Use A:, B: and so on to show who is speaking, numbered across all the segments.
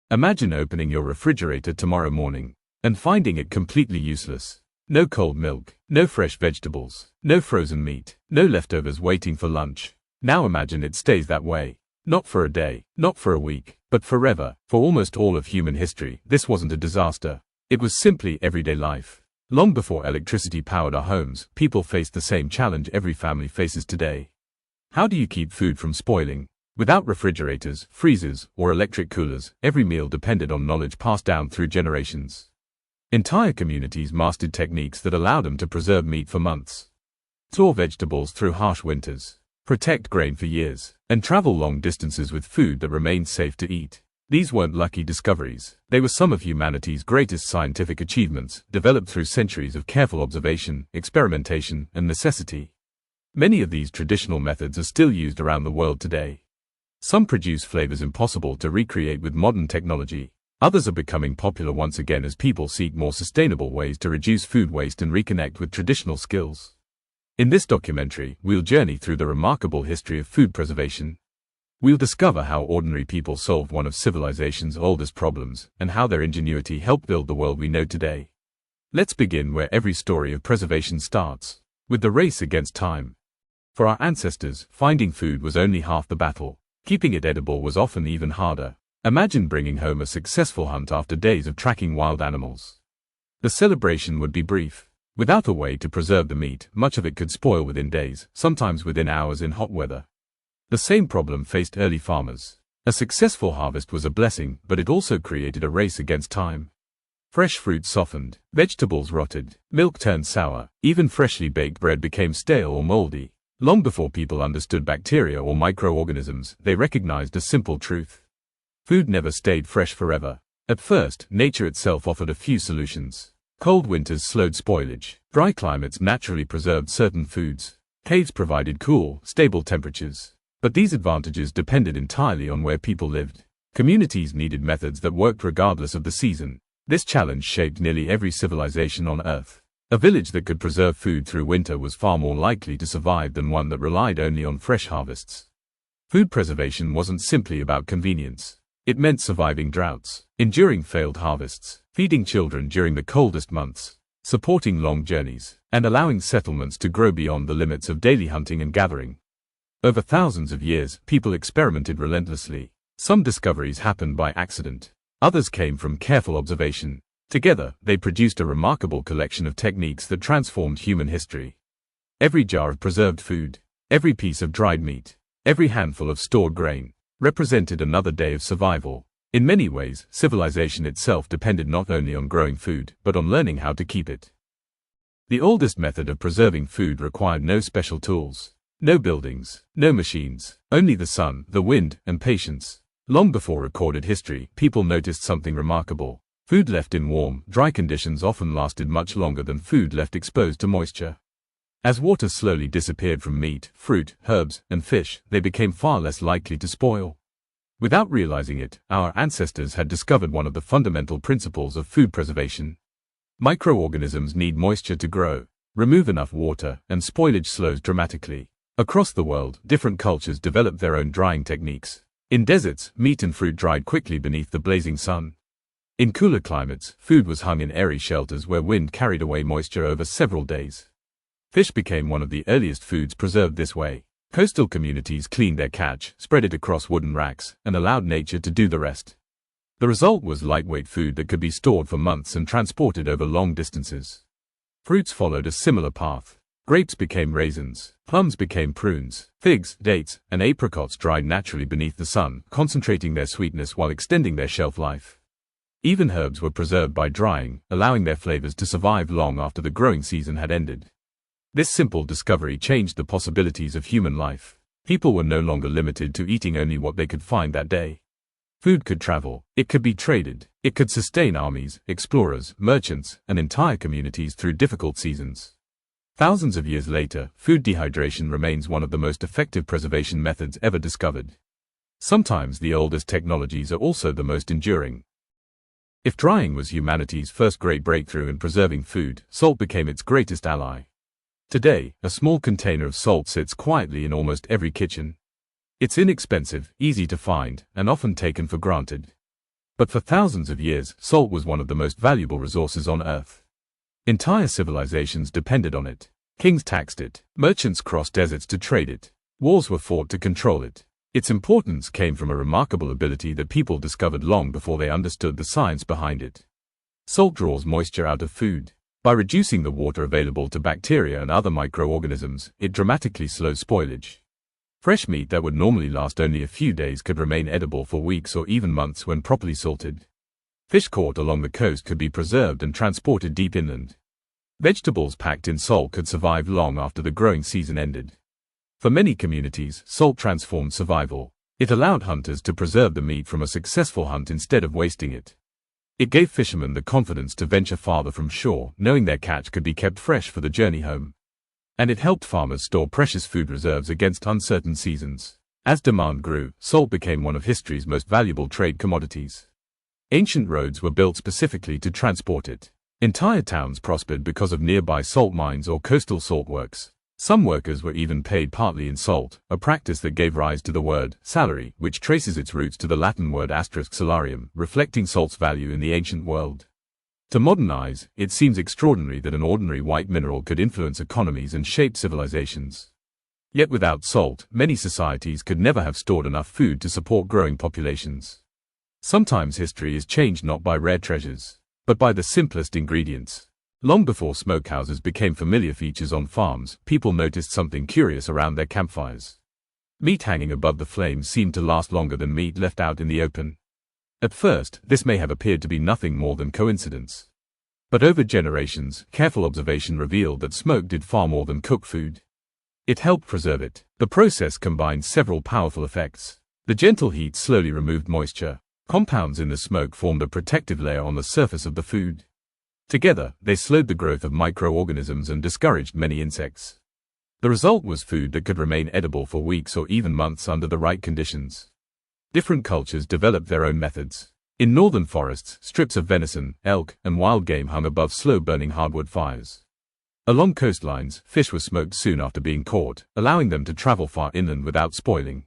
A: Imagine opening your refrigerator tomorrow morning and finding it completely useless. No cold milk, no fresh vegetables, no frozen meat, no leftovers waiting for lunch. Now imagine it stays that way. Not for a day, not for a week, but forever. For almost all of human history, this wasn't a disaster. It was simply everyday life. Long before electricity powered our homes, people faced the same challenge every family faces today. How do you keep food from spoiling? Without refrigerators, freezers, or electric coolers, every meal depended on knowledge passed down through generations. Entire communities mastered techniques that allowed them to preserve meat for months, store vegetables through harsh winters, protect grain for years, and travel long distances with food that remained safe to eat. These weren't lucky discoveries. They were some of humanity's greatest scientific achievements, developed through centuries of careful observation, experimentation, and necessity. Many of these traditional methods are still used around the world today. Some produce flavors impossible to recreate with modern technology. Others are becoming popular once again as people seek more sustainable ways to reduce food waste and reconnect with traditional skills. In this documentary, we'll journey through the remarkable history of food preservation. We'll discover how ordinary people solved one of civilization's oldest problems, and how their ingenuity helped build the world we know today. Let's begin where every story of preservation starts, with the race against time. For our ancestors, finding food was only half the battle. Keeping it edible was often even harder. Imagine bringing home a successful hunt after days of tracking wild animals. The celebration would be brief. Without a way to preserve the meat, much of it could spoil within days, sometimes within hours in hot weather. The same problem faced early farmers. A successful harvest was a blessing, but it also created a race against time. Fresh fruit softened, vegetables rotted, milk turned sour, even freshly baked bread became stale or moldy. Long before people understood bacteria or microorganisms, they recognized a simple truth. Food never stayed fresh forever. At first, nature itself offered a few solutions. Cold winters slowed spoilage. Dry climates naturally preserved certain foods. Caves provided cool, stable temperatures. But these advantages depended entirely on where people lived. Communities needed methods that worked regardless of the season. This challenge shaped nearly every civilization on Earth. A village that could preserve food through winter was far more likely to survive than one that relied only on fresh harvests. Food preservation wasn't simply about convenience. It meant surviving droughts, enduring failed harvests, feeding children during the coldest months, supporting long journeys, and allowing settlements to grow beyond the limits of daily hunting and gathering. Over thousands of years, people experimented relentlessly. Some discoveries happened by accident. Others came from careful observation. Together, they produced a remarkable collection of techniques that transformed human history. Every jar of preserved food, every piece of dried meat, every handful of stored grain, represented another day of survival. In many ways, civilization itself depended not only on growing food, but on learning how to keep it. The oldest method of preserving food required no special tools. No buildings, no machines, only the sun, the wind, and patience. Long before recorded history, people noticed something remarkable. Food left in warm, dry conditions often lasted much longer than food left exposed to moisture. As water slowly disappeared from meat, fruit, herbs, and fish, they became far less likely to spoil. Without realizing it, our ancestors had discovered one of the fundamental principles of food preservation. Microorganisms need moisture to grow. Remove enough water, and spoilage slows dramatically. Across the world, different cultures developed their own drying techniques. In deserts, meat and fruit dried quickly beneath the blazing sun. In cooler climates, food was hung in airy shelters where wind carried away moisture over several days. Fish became one of the earliest foods preserved this way. Coastal communities cleaned their catch, spread it across wooden racks, and allowed nature to do the rest. The result was lightweight food that could be stored for months and transported over long distances. Fruits followed a similar path. Grapes became raisins, plums became prunes, figs, dates, and apricots dried naturally beneath the sun, concentrating their sweetness while extending their shelf life. Even herbs were preserved by drying, allowing their flavors to survive long after the growing season had ended. This simple discovery changed the possibilities of human life. People were no longer limited to eating only what they could find that day. Food could travel, it could be traded, it could sustain armies, explorers, merchants, and entire communities through difficult seasons. Thousands of years later, food dehydration remains one of the most effective preservation methods ever discovered. Sometimes the oldest technologies are also the most enduring. If drying was humanity's first great breakthrough in preserving food, salt became its greatest ally. Today, a small container of salt sits quietly in almost every kitchen. It's inexpensive, easy to find, and often taken for granted. But for thousands of years, salt was one of the most valuable resources on Earth. Entire civilizations depended on it. Kings taxed it. Merchants crossed deserts to trade it. Wars were fought to control it. Its importance came from a remarkable ability that people discovered long before they understood the science behind it. Salt draws moisture out of food. By reducing the water available to bacteria and other microorganisms, it dramatically slows spoilage. Fresh meat that would normally last only a few days could remain edible for weeks or even months when properly salted. Fish caught along the coast could be preserved and transported deep inland. Vegetables packed in salt could survive long after the growing season ended. For many communities, salt transformed survival. It allowed hunters to preserve the meat from a successful hunt instead of wasting it. It gave fishermen the confidence to venture farther from shore, knowing their catch could be kept fresh for the journey home. And it helped farmers store precious food reserves against uncertain seasons. As demand grew, salt became one of history's most valuable trade commodities. Ancient roads were built specifically to transport it. Entire towns prospered because of nearby salt mines or coastal salt works. Some workers were even paid partly in salt, a practice that gave rise to the word salary, which traces its roots to the Latin word salarium, reflecting salt's value in the ancient world. To modern eyes, it seems extraordinary that an ordinary white mineral could influence economies and shape civilizations. Yet without salt, many societies could never have stored enough food to support growing populations. Sometimes history is changed not by rare treasures, but by the simplest ingredients. Long before smokehouses became familiar features on farms, people noticed something curious around their campfires. Meat hanging above the flames seemed to last longer than meat left out in the open. At first, this may have appeared to be nothing more than coincidence. But over generations, careful observation revealed that smoke did far more than cook food. It helped preserve it. The process combined several powerful effects. The gentle heat slowly removed moisture. Compounds in the smoke formed a protective layer on the surface of the food. Together, they slowed the growth of microorganisms and discouraged many insects. The result was food that could remain edible for weeks or even months under the right conditions. Different cultures developed their own methods. In northern forests, strips of venison, elk, and wild game hung above slow-burning hardwood fires. Along coastlines, fish were smoked soon after being caught, allowing them to travel far inland without spoiling.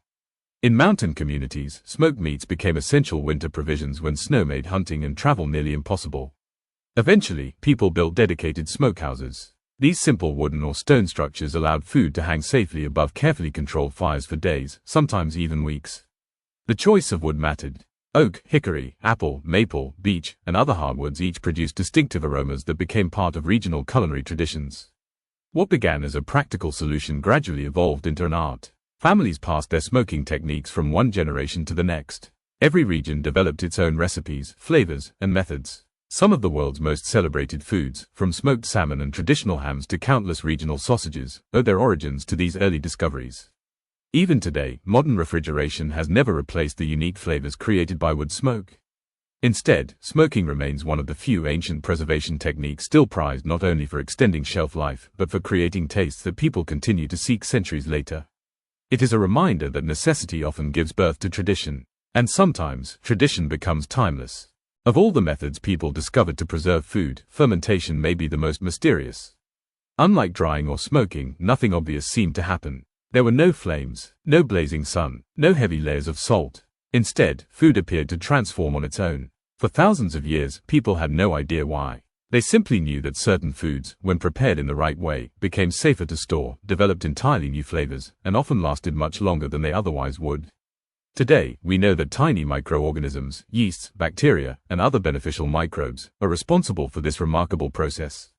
A: In mountain communities, smoked meats became essential winter provisions when snow made hunting and travel nearly impossible. Eventually, people built dedicated smokehouses. These simple wooden or stone structures allowed food to hang safely above carefully controlled fires for days, sometimes even weeks. The choice of wood mattered. Oak, hickory, apple, maple, beech, and other hardwoods each produced distinctive aromas that became part of regional culinary traditions. What began as a practical solution gradually evolved into an art. Families passed their smoking techniques from one generation to the next. Every region developed its own recipes, flavors, and methods. Some of the world's most celebrated foods, from smoked salmon and traditional hams to countless regional sausages, owe their origins to these early discoveries. Even today, modern refrigeration has never replaced the unique flavors created by wood smoke. Instead, smoking remains one of the few ancient preservation techniques still prized not only for extending shelf life, but for creating tastes that people continue to seek centuries later. It is a reminder that necessity often gives birth to tradition, and sometimes, tradition becomes timeless. Of all the methods people discovered to preserve food, fermentation may be the most mysterious. Unlike drying or smoking, nothing obvious seemed to happen. There were no flames, no blazing sun, no heavy layers of salt. Instead, food appeared to transform on its own. For thousands of years, people had no idea why. They simply knew that certain foods, when prepared in the right way, became safer to store, developed entirely new flavors, and often lasted much longer than they otherwise would. Today, we know that tiny microorganisms, yeasts, bacteria, and other beneficial microbes, are responsible for this remarkable process.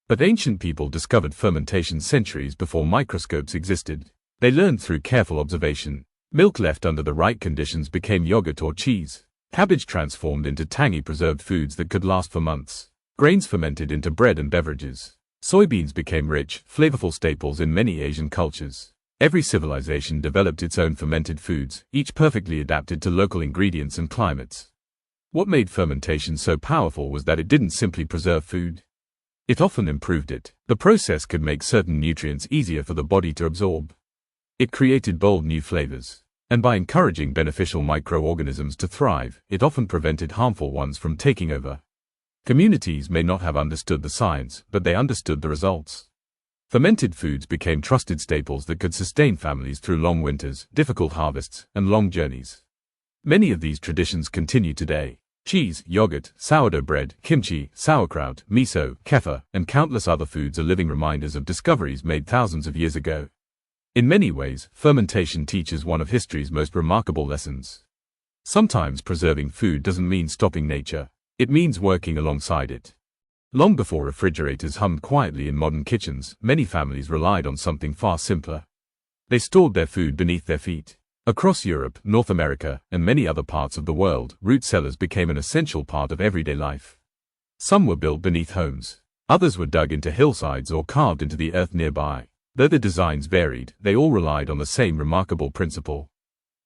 A: But ancient people discovered fermentation centuries before microscopes existed. They learned through careful observation. Milk left under the right conditions became yogurt or cheese. Cabbage transformed into tangy preserved foods that could last for months. Grains fermented into bread and beverages. Soybeans became rich, flavorful staples in many Asian cultures. Every civilization developed its own fermented foods, each perfectly adapted to local ingredients and climates. What made fermentation so powerful was that it didn't simply preserve food. It often improved it. The process could make certain nutrients easier for the body to absorb. It created bold new flavors. And by encouraging beneficial microorganisms to thrive, it often prevented harmful ones from taking over. Communities may not have understood the science, but they understood the results. Fermented foods became trusted staples that could sustain families through long winters, difficult harvests, and long journeys. Many of these traditions continue today. Cheese, yogurt, sourdough bread, kimchi, sauerkraut, miso, kefir, and countless other foods are living reminders of discoveries made thousands of years ago. In many ways, fermentation teaches one of history's most remarkable lessons. Sometimes preserving food doesn't mean stopping nature, it means working alongside it. Long before refrigerators hummed quietly in modern kitchens, many families relied on something far simpler. They stored their food beneath their feet. Across Europe, North America, and many other parts of the world, root cellars became an essential part of everyday life. Some were built beneath homes. Others were dug into hillsides or carved into the earth nearby. Though the designs varied, they all relied on the same remarkable principle.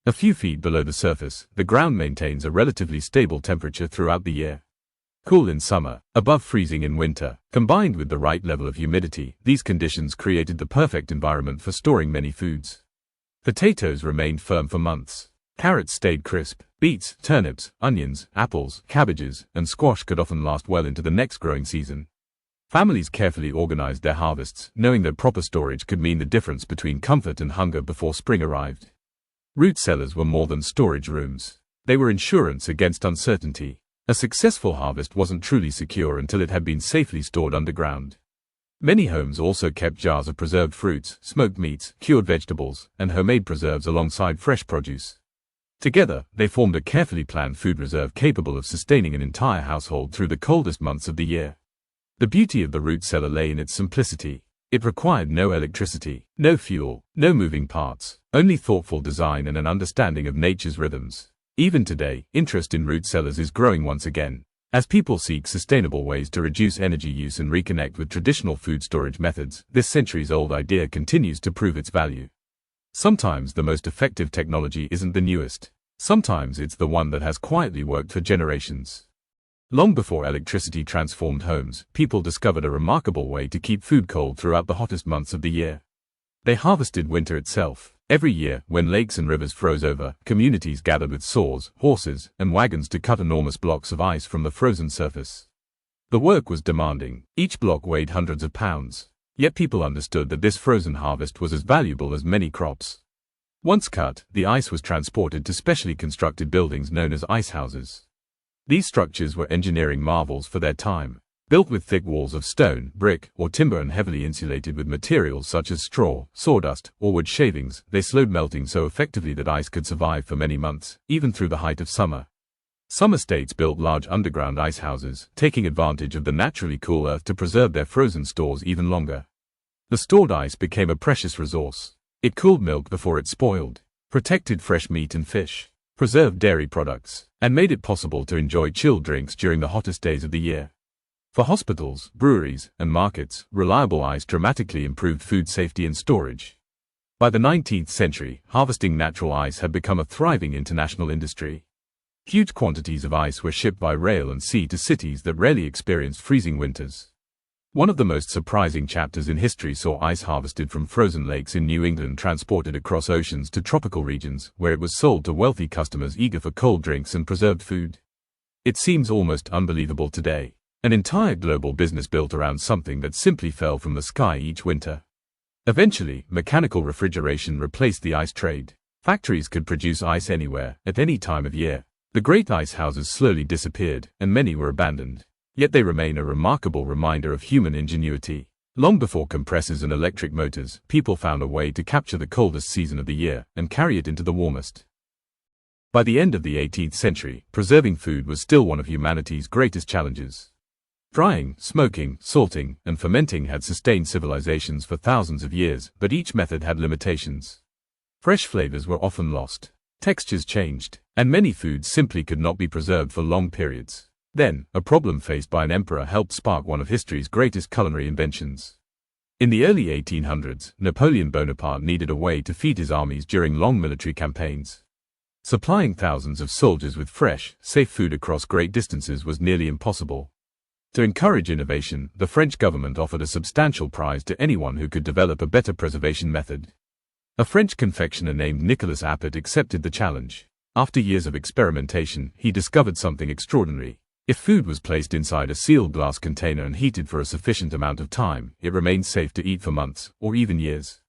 A: A few feet below the surface, the ground maintains a relatively stable temperature throughout the year. Cool in summer, above freezing in winter, combined with the right level of humidity, these conditions created the perfect environment for storing many foods. Potatoes remained firm for months. Carrots stayed crisp. Beets, turnips, onions, apples, cabbages, and squash could often last well into the next growing season. Families carefully organized their harvests, knowing that proper storage could mean the difference between comfort and hunger before spring arrived. Root cellars were more than storage rooms. They were insurance against uncertainty. A successful harvest wasn't truly secure until it had been safely stored underground. Many homes also kept jars of preserved fruits, smoked meats, cured vegetables, and homemade preserves alongside fresh produce. Together, they formed a carefully planned food reserve capable of sustaining an entire household through the coldest months of the year. The beauty of the root cellar lay in its simplicity. It required no electricity, no fuel, no moving parts, only thoughtful design and an understanding of nature's rhythms. Even today, interest in root cellars is growing once again, as people seek sustainable ways to reduce energy use and reconnect with traditional food storage methods. This centuries-old idea continues to prove its value. Sometimes the most effective technology isn't the newest. Sometimes it's the one that has quietly worked for generations. Long before electricity transformed homes, people discovered a remarkable way to keep food cold throughout the hottest months of the year. They harvested winter itself. Every year, when lakes and rivers froze over, communities gathered with saws, horses, and wagons to cut enormous blocks of ice from the frozen surface. The work was demanding. Each block weighed hundreds of pounds. Yet people understood that this frozen harvest was as valuable as many crops. Once cut, the ice was transported to specially constructed buildings known as ice houses. These structures were engineering marvels for their time. Built with thick walls of stone, brick, or timber and heavily insulated with materials such as straw, sawdust, or wood shavings, they slowed melting so effectively that ice could survive for many months, even through the height of summer. Some estates built large underground ice houses, taking advantage of the naturally cool earth to preserve their frozen stores even longer. The stored ice became a precious resource. It cooled milk before it spoiled, protected fresh meat and fish, preserved dairy products, and made it possible to enjoy chilled drinks during the hottest days of the year. For hospitals, breweries, and markets, reliable ice dramatically improved food safety and storage. By the 19th century, harvesting natural ice had become a thriving international industry. Huge quantities of ice were shipped by rail and sea to cities that rarely experienced freezing winters. One of the most surprising chapters in history saw ice harvested from frozen lakes in New England transported across oceans to tropical regions, where it was sold to wealthy customers eager for cold drinks and preserved food. It seems almost unbelievable today. An entire global business built around something that simply fell from the sky each winter. Eventually, mechanical refrigeration replaced the ice trade. Factories could produce ice anywhere, at any time of year. The great ice houses slowly disappeared, and many were abandoned. Yet they remain a remarkable reminder of human ingenuity. Long before compressors and electric motors, people found a way to capture the coldest season of the year and carry it into the warmest. By the end of the 18th century, preserving food was still one of humanity's greatest challenges. Drying, smoking, salting, and fermenting had sustained civilizations for thousands of years, but each method had limitations. Fresh flavors were often lost, textures changed, and many foods simply could not be preserved for long periods. Then, a problem faced by an emperor helped spark one of history's greatest culinary inventions. In the early 1800s, Napoleon Bonaparte needed a way to feed his armies during long military campaigns. Supplying thousands of soldiers with fresh, safe food across great distances was nearly impossible. To encourage innovation, the French government offered a substantial prize to anyone who could develop a better preservation method. A French confectioner named Nicolas Appert accepted the challenge. After years of experimentation, he discovered something extraordinary. If food was placed inside a sealed glass container and heated for a sufficient amount of time, it remained safe to eat for months, or even years.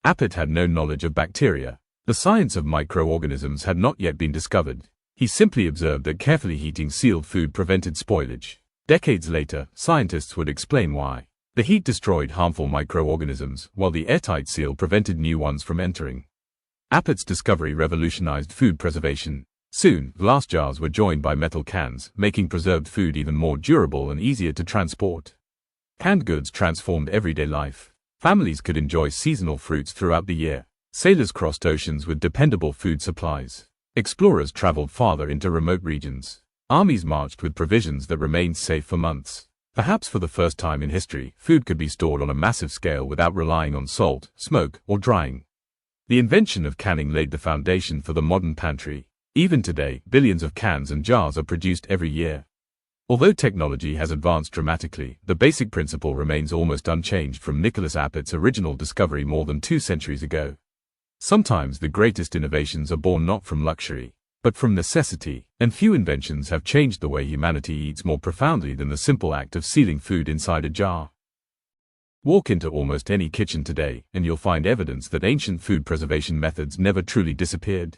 A: Appert had no knowledge of bacteria. The science of microorganisms had not yet been discovered. He simply observed that carefully heating sealed food prevented spoilage. Decades later, scientists would explain why. The heat destroyed harmful microorganisms, while the airtight seal prevented new ones from entering. Apat's discovery revolutionized food preservation. Soon, glass jars were joined by metal cans, making preserved food even more durable and easier to transport. Canned goods transformed everyday life. Families could enjoy seasonal fruits throughout the year. Sailors crossed oceans with dependable food supplies. Explorers traveled farther into remote regions. Armies marched with provisions that remained safe for months. Perhaps for the first time in history, food could be stored on a massive scale without relying on salt, smoke, or drying. The invention of canning laid the foundation for the modern pantry. Even today, billions of cans and jars are produced every year. Although technology has advanced dramatically, the basic principle remains almost unchanged from Nicholas Apat's original discovery more than 2 centuries ago. Sometimes the greatest innovations are born not from luxury, but from necessity, and few inventions have changed the way humanity eats more profoundly than the simple act of sealing food inside a jar. Walk into almost any kitchen today, and you'll find evidence that ancient food preservation methods never truly disappeared.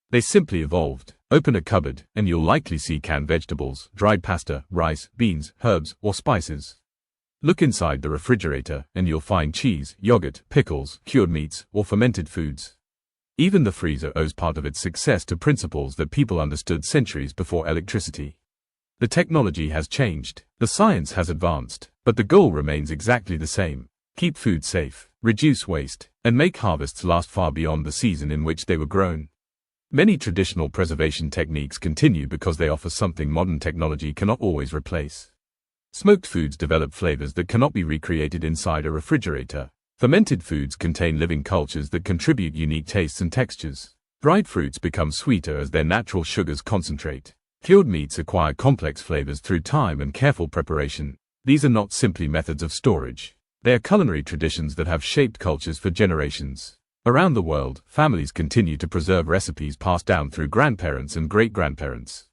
A: They simply evolved. Open a cupboard, and you'll likely see canned vegetables, dried pasta, rice, beans, herbs, or spices. Look inside the refrigerator, and you'll find cheese, yogurt, pickles, cured meats, or fermented foods. Even the freezer owes part of its success to principles that people understood centuries before electricity. The technology has changed, the science has advanced, but the goal remains exactly the same. Keep food safe, reduce waste, and make harvests last far beyond the season in which they were grown. Many traditional preservation techniques continue because they offer something modern technology cannot always replace. Smoked foods develop flavors that cannot be recreated inside a refrigerator. Fermented foods contain living cultures that contribute unique tastes and textures. Dried fruits become sweeter as their natural sugars concentrate. Cured meats acquire complex flavors through time and careful preparation. These are not simply methods of storage. They are culinary traditions that have shaped cultures for generations. Around the world, families continue to preserve recipes passed down through grandparents and great-grandparents.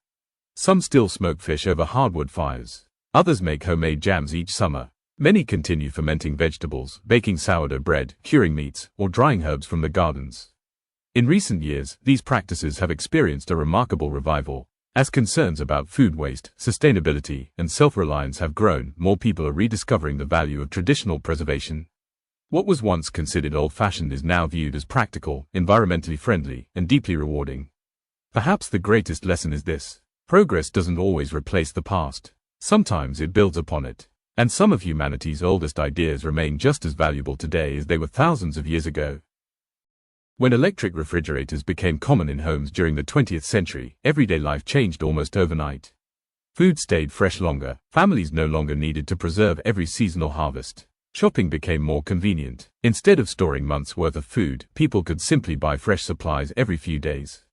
A: Some still smoke fish over hardwood fires. Others make homemade jams each summer. Many continue fermenting vegetables, baking sourdough bread, curing meats, or drying herbs from the gardens. In recent years, these practices have experienced a remarkable revival. As concerns about food waste, sustainability, and self-reliance have grown, more people are rediscovering the value of traditional preservation. What was once considered old-fashioned is now viewed as practical, environmentally friendly, and deeply rewarding. Perhaps the greatest lesson is this: progress doesn't always replace the past. Sometimes it builds upon it. And some of humanity's oldest ideas remain just as valuable today as they were thousands of years ago. When electric refrigerators became common in homes during the 20th century, everyday life changed almost overnight. Food stayed fresh longer. Families no longer needed to preserve every seasonal harvest. Shopping became more convenient. Instead of storing months' worth of food, people could simply buy fresh supplies every few days.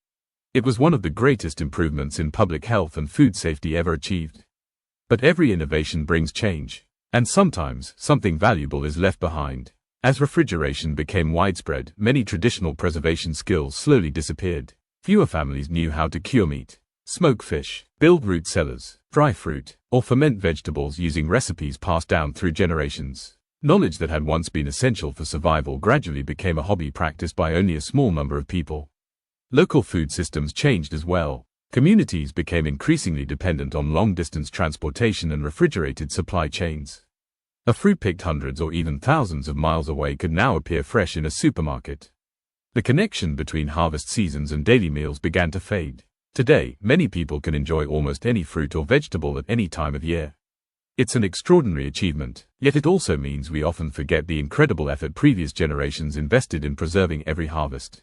A: It was one of the greatest improvements in public health and food safety ever achieved. But every innovation brings change. And sometimes, something valuable is left behind. As refrigeration became widespread, many traditional preservation skills slowly disappeared. Fewer families knew how to cure meat, smoke fish, build root cellars, dry fruit, or ferment vegetables using recipes passed down through generations. Knowledge that had once been essential for survival gradually became a hobby practiced by only a small number of people. Local food systems changed as well. Communities became increasingly dependent on long-distance transportation and refrigerated supply chains. A fruit picked hundreds or even thousands of miles away could now appear fresh in a supermarket. The connection between harvest seasons and daily meals began to fade. Today, many people can enjoy almost any fruit or vegetable at any time of year. It's an extraordinary achievement, yet it also means we often forget the incredible effort previous generations invested in preserving every harvest.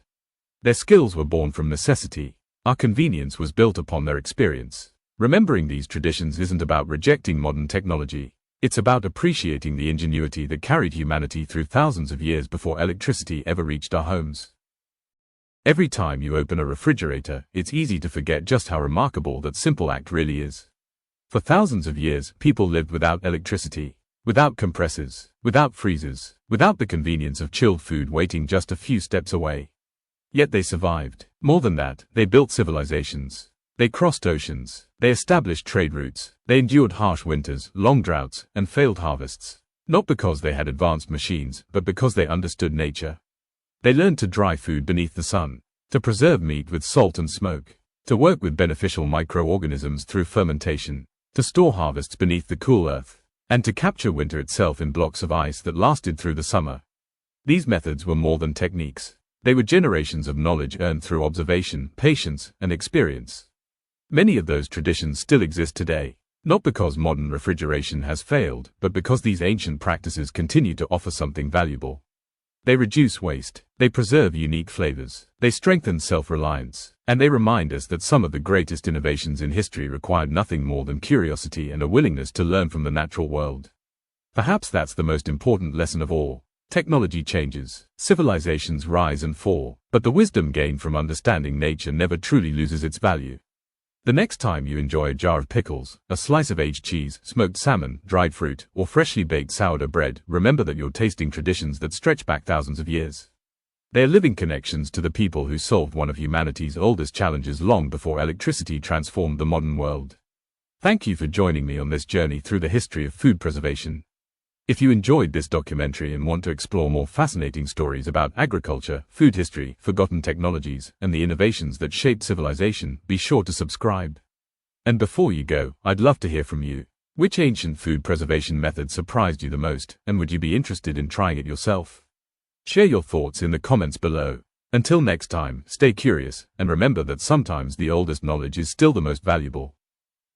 A: Their skills were born from necessity. Our convenience was built upon their experience. Remembering these traditions isn't about rejecting modern technology. It's about appreciating the ingenuity that carried humanity through thousands of years before electricity ever reached our homes. Every time you open a refrigerator, it's easy to forget just how remarkable that simple act really is. For thousands of years, people lived without electricity, without compressors, without freezers, without the convenience of chilled food waiting just a few steps away. Yet they survived. More than that, they built civilizations. They crossed oceans. They established trade routes. They endured harsh winters, long droughts, and failed harvests. Not because they had advanced machines, but because they understood nature. They learned to dry food beneath the sun, to preserve meat with salt and smoke, to work with beneficial microorganisms through fermentation, to store harvests beneath the cool earth, and to capture winter itself in blocks of ice that lasted through the summer. These methods were more than techniques. They were generations of knowledge earned through observation, patience, and experience. Many of those traditions still exist today, not because modern refrigeration has failed, but because these ancient practices continue to offer something valuable. They reduce waste, they preserve unique flavors, they strengthen self-reliance, and they remind us that some of the greatest innovations in history required nothing more than curiosity and a willingness to learn from the natural world. Perhaps that's the most important lesson of all. Technology changes, civilizations rise and fall, but the wisdom gained from understanding nature never truly loses its value. The next time you enjoy a jar of pickles, a slice of aged cheese, smoked salmon, dried fruit, or freshly baked sourdough bread, remember that you're tasting traditions that stretch back thousands of years. They are living connections to the people who solved one of humanity's oldest challenges long before electricity transformed the modern world. Thank you for joining me on this journey through the history of food preservation. If you enjoyed this documentary and want to explore more fascinating stories about agriculture, food history, forgotten technologies, and the innovations that shaped civilization, be sure to subscribe. And before you go, I'd love to hear from you. Which ancient food preservation method surprised you the most, and would you be interested in trying it yourself? Share your thoughts in the comments below. Until next time, stay curious, and remember that sometimes the oldest knowledge is still the most valuable.